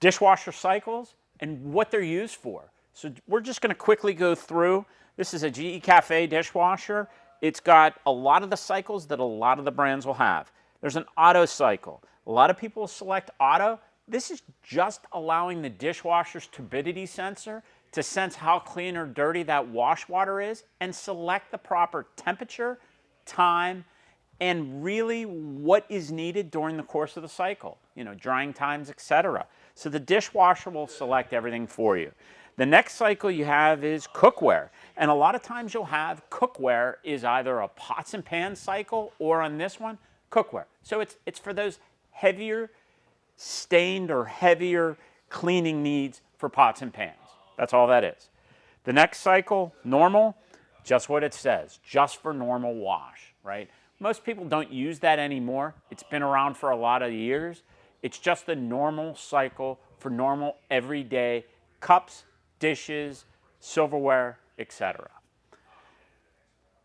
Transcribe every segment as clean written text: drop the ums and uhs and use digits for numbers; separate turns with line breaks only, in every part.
dishwasher cycles and what they're used for. So we're just going to quickly go through. This is a GE Cafe dishwasher. It's got a lot of the cycles that a lot of the brands will have. There's an auto cycle. A lot of people select auto. This is just allowing the dishwasher's turbidity sensor to sense how clean or dirty that wash water is and select the proper temperature, time, and really what is needed during the course of the cycle, drying times, etc. So the dishwasher will select everything for you. The next cycle you have is cookware. And a lot of times you'll have cookware is either a pots and pans cycle or on this one, cookware. So it's for those heavier stained or heavier cleaning needs for pots and pans. That's all that is. The next cycle, normal, just what it says, just for normal wash, right? Most people don't use that anymore. It's been around for a lot of years. It's just the normal cycle for normal everyday cups, dishes, silverware, etc.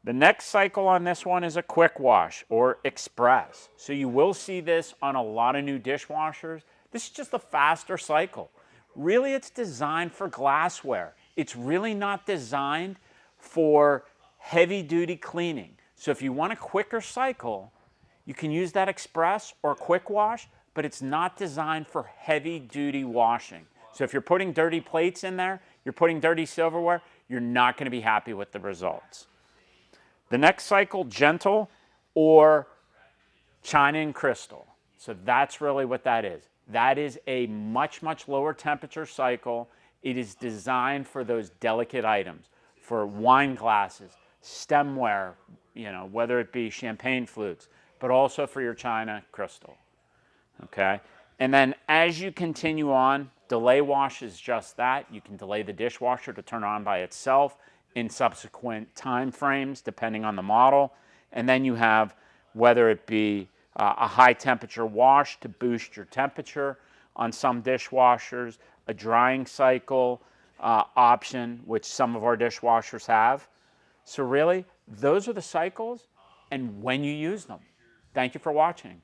The next cycle on this one is a quick wash or express. So you will see this on a lot of new dishwashers. This is just a faster cycle. Really, it's designed for glassware. It's really not designed for heavy-duty cleaning. So if you want a quicker cycle, you can use that express or quick wash, but it's not designed for heavy-duty washing. So if you're putting dirty plates in there, you're putting dirty silverware, you're not going to be happy with the results. The next cycle, gentle or china and crystal. So that's really what that is. That is a much, much lower temperature cycle. It is designed for those delicate items, for wine glasses, stemware, whether it be champagne flutes, but also for your china crystal, okay? And then as you continue on, delay wash is just that. You can delay the dishwasher to turn on by itself in subsequent time frames, depending on the model. And then you have, whether it be a high temperature wash to boost your temperature on some dishwashers, a drying cycle option, which some of our dishwashers have. So really, those are the cycles and when you use them. Thank you for watching.